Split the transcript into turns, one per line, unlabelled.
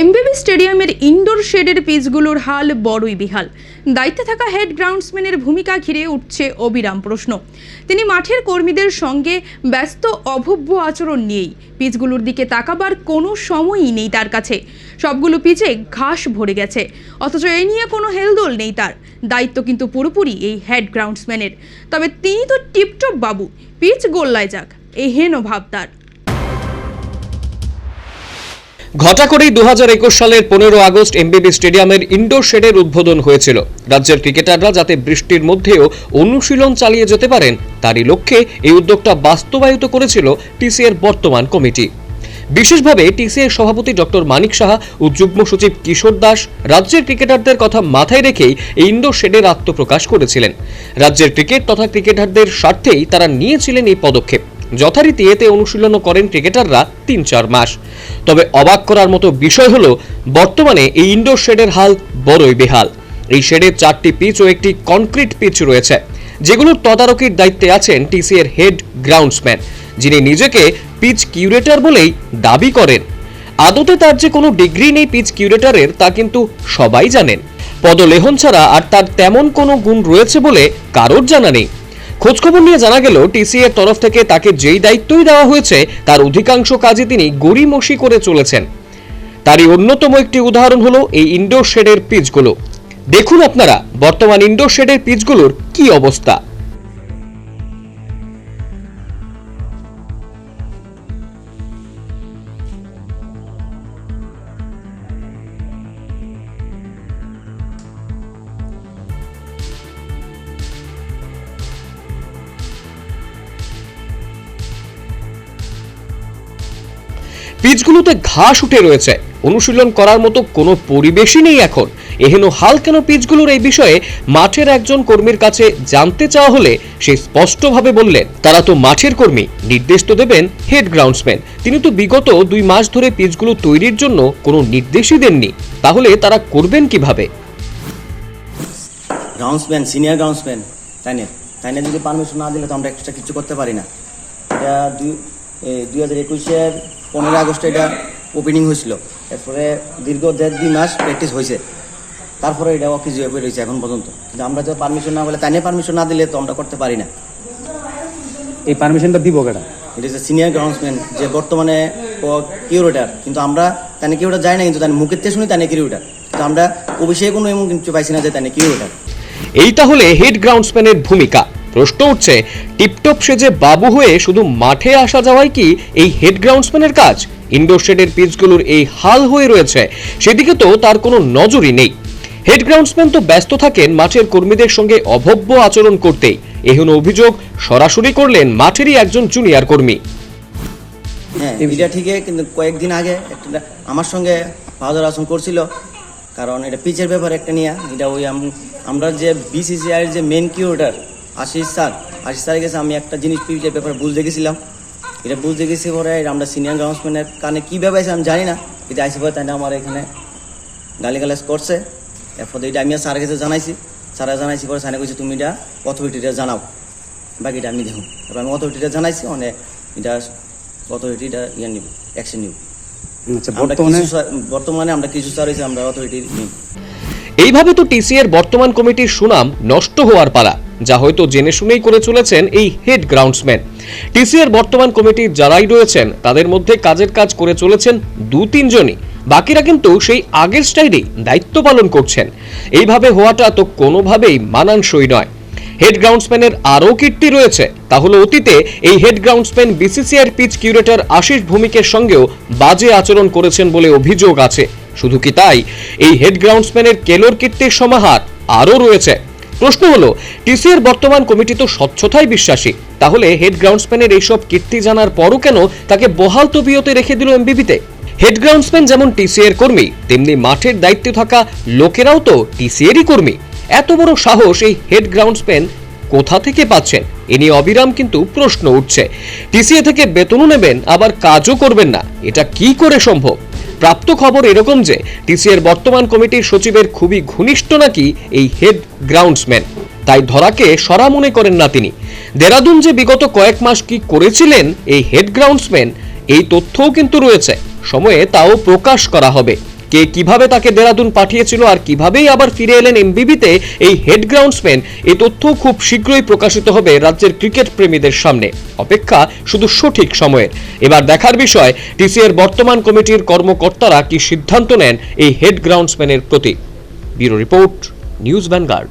এমবিবি স্টেডিয়ামের ইনডোর শেডের পিচগুলোর হাল বড়ই বেহাল। দায়িত্বে থাকা হেড গ্রাউন্ডসম্যানের ভূমিকা ঘিরে উঠছে অবিরাম প্রশ্ন। তিনি মাঠের কর্মীদের সঙ্গে ব্যস্ত, অভব্য আচরণ নিয়েই পিচগুলোর দিকে তাকাবার কোনো সময়ই নেই তার কাছে। সবগুলো পিচে ঘাস ভরে গেছে, অথচ এ নিয়ে কোনো হেলদোল নেই তার। দায়িত্ব কিন্তু পুরোপুরি এই হেড গ্রাউন্ডসম্যানের। তবে তিনি তো টিপটপ বাবু, পিচ গোল্লায় যাক, এই হেন ভাব তার।
ঘটা করেই 2021 সালের 15 আগস্ট এমবিবি স্টেডিয়ামের ইনডোর শেডের উদ্বোধন হয়েছিল। রাজ্যের ক্রিকেটাররা যাতে বৃষ্টির মধ্যেও অনুশীলন চালিয়ে যেতে পারেন তারই লক্ষ্যে এই উদ্যোগটা বাস্তবায়িত করেছিল টিসিএর বর্তমান কমিটি। বিশেষভাবে টিসিএর সভাপতি ডক্টর মানিক সাহা ও যুগ্ম সচিব কিশোর দাস রাজ্যের ক্রিকেটারদের কথা মাথায় রেখেই এই ইনডোর শেডের আত্মপ্রকাশ করেছিলেন। রাজ্যের ক্রিকেট তথা ক্রিকেটারদের স্বার্থেই তারা নিয়েছিলেন এই পদক্ষেপ। যথারীতি এতে অনুশীলনও করেন ক্রিকেটাররা 3-4 মাস। তবে অবাক করার মতো বিষয় হলো বর্তমানে এই ইনডোর শেডের হাল বড়ই বেহাল। এই শেডে 4টি পিচ ও একটি কনক্রিট পিচ রয়েছে, যেগুলোর তদারকির দায়িত্বে আছেন টিসিএর হেড গ্রাউন্ডসম্যান, যিনি নিজেকে পিচ কিউরেটর বলেই দাবি করেন। আদতে তার যে কোনো ডিগ্রি নেই পিচ কিউরেটরের, তা কিন্তু সবাই জানেন। পদলেহন ছাড়া আর তার তেমন কোনো গুণ রয়েছে বলে কারোর জানা নেই। খোঁজখবর নিয়ে জানা গেল টিসিএর তরফ থেকে তাকে যেই দায়িত্বই দেওয়া হয়েছে তার অধিকাংশ কাজে তিনি গড়িমসি করে চলেছেন। তারই অন্যতম একটি উদাহরণ হলো এই ইনডোর শেডের পিচগুলো। দেখুন আপনারা বর্তমান ইনডোর শেডের পিচগুলোর কি অবস্থা। পিচগুলোতে ঘাস উঠে রয়েছে, অনুশীলন করার মতো কোনো পরিবেশই নেই এখন। এহেন হাল কেন পিচগুলোর, এই বিষয়ে মাঠের একজন কর্মীর কাছে জানতে চাওয়া হলে সে স্পষ্টভাবে বললেন, তারা তো মাঠের কর্মী, নির্দেশ তো দেবেন হেড গ্রাউন্ডসম্যান। তিনি তো বিগত 2 মাস ধরে পিচগুলো তৈরির জন্য কোনো নির্দেশই দেননি, তাহলে তারা করবেন কিভাবে?
গ্রাউন্ডসম্যান, সিনিয়র গ্রাউন্ডসম্যান, তাই না যদি পারমিশন না দিলে তো আমরা এক্সট্রা কিছু করতে পারি না। এটা 2021-এর 15 আগস্টে এটা ওপেনিং হয়েছিল। এরপরে দীর্ঘ 1.5-2 মাস প্র্যাকটিস হয়েছে, তারপরে এটা অফিস হয়ে রয়েছে এখন পর্যন্ত। কিন্তু আমরা তো পারমিশন না বলে, তাই পারমিশন না দিলে তো আমরা করতে পারি না।
এই পারমিশনটা দিব কেটা?
এটা হচ্ছে সিনিয়র গ্রাউন্ডসম্যান, যে বর্তমানে কিউরেটার, কিন্তু আমরা তাই কিউরেটার যাই না, কিন্তু তাই মুখের থেকে শুনি তাই কিউরেটার, কিন্তু আমরা অভিষেক কোনো এমন কিছু পাইছি না যে তাই কিউরেটার।
এই তাহলে হেড গ্রাউন্ডসম্যানের ভূমিকা। প্রশ্ন উঠছে, টিপটপ সেজে বাবু হয়ে শুধু মাঠে আসা যাওয়াই কি এই হেড গ্রাউন্ডসম্যানের কাজ? ইনডোর শেডের পিচগুলোর এই হাল হয়ে রয়েছে, সেদিকে তো তার কোনো নজরই নেই। হেড গ্রাউন্ডসম্যান তো ব্যস্ত থাকেন মাঠের কর্মীদের সঙ্গে অভব্য আচরণ করতেই। এহেন অভিযোগ সরাসরি করলেন মাঠেরই একজন জুনিয়র কর্মী।
হ্যাঁ, এটা ঠিকই, কিন্তু কয়েকদিন আগে একটা আমার সঙ্গে ভালো আচরণ করছিল, কারণ এটা পিচের ব্যাপারে একটা নিয়ে। এটা ওই আমরা যে বিসিসিআই যে মেন কিউরেটার আশিস স্যারের কাছে আমি একটা জিনিস পিচের ব্যাপারে বুঝতে গেছিলাম। এটা বুঝতে গেছি পরে আমরা সিনিয়র গ্রাউন্ডসম্যানের কানে কীভাবে আছে আমি জানি না, এটা আইসি পরে তাই আমার এখানে গালিগালাজ করছে। এরপর এটা আমি স্যারের কাছে জানাইছি, স্যারা জানাইছি পরে স্যারে কইছে তুমি এটা অথরিটিটা জানাও, বাকিটা আমি দেখুন। এবার আমি অথরিটিটা জানাইছি, অনেক এটা অথরিটিটা নিব, অ্যাকশন নিব। বর্তমানে আমরা কিছু স্যার হয়েছে, আমরা অথরিটি নিব।
এইভাবে তো টিসিএর বর্তমান কমিটির সুনাম নষ্ট হওয়ার পালা, যা হয়তো জেনে শুনেই করে চলেছেন এই হেড গ্রাউন্ডসম্যান। টিসিএর বর্তমান কমিটির যারাই রয়েছেন তাদের মধ্যে কাজের কাজ করে চলেছেন 2-3 জনই, বাকিরা কিন্তু সেই আগের স্টাইলেই দায়িত্ব পালন করছেন। এইভাবে হওয়াটা তো কোনোভাবেই মানানসই নয়। হেড গ্রাউন্ডসম্যানের আরও কীর্তি রয়েছে, তাহলে অতীতে এই হেড গ্রাউন্ডসম্যান বিসিসিআইর পিচ কিউরেটর আশিস ভৌমিকের সঙ্গেও বাজে আচরণ করেছেন বলে অভিযোগ আছে। শুধু কি তাই, এই হেড গ্রাউন্ডসম্যানের কেলোর কীর্তির সমাহার আরও রয়েছে। প্রশ্ন হলো, টিসিএর বর্তমান কমিটি তো স্বচ্ছতায় বিশ্বাসী, তাহলে হেড গ্রাউন্ডসম্যানের এইসব কীর্তি জানার পরও কেন তাকে বহাল তবিয়তে রেখে দিল এমবিবিতে? হেড গ্রাউন্ডসম্যান যেমন টিসিএর কর্মী, তেমনি মাঠের দায়িত্বে থাকা লোকেরাও তো টিসিএরই কর্মী। এত বড় সাহস এই হেড গ্রাউন্ডসম্যান কোথা থেকে পাচ্ছেন? এ নিয়ে অবিরাম কিন্তু প্রশ্ন উঠছে। টিসিএ থেকে বেতনও নেবেন, আবার কাজও করবেন না, এটা কি করে সম্ভব? প্রাপ্ত খবর এরকম যে টিসিএর বর্তমান কমিটির সচিবের খুবই ঘনিষ্ঠ নাকি এই হেড গ্রাউন্ডসম্যান, তাই ধরাকে সরা মনে করেন না তিনি। দেরাদুন যে বিগত কয়েক মাস কি করেছিলেন এই হেড গ্রাউন্ডসম্যান, এই তথ্যও কিন্তু রয়েছে, সময়ে তাও প্রকাশ করা হবে। কে কিভাবে তাকে দেরাদুন পাঠিয়েছিল আর কিভাবেই আবার ফিরে এলেন এমবিবিতে এই হেড গ্রাউন্ডসম্যান, এই তথ্য খুব শীঘ্রই প্রকাশিত হবে রাজ্যের ক্রিকেট প্রেমীদের সামনে। অপেক্ষা শুধু সঠিক সময়ের। এবার দেখার বিষয় টিসিএর বর্তমান কমিটির কর্মকর্তারা কি সিদ্ধান্ত নেন এই হেড গ্রাউন্ডসম্যানের প্রতি। Bureau report, news vanguard.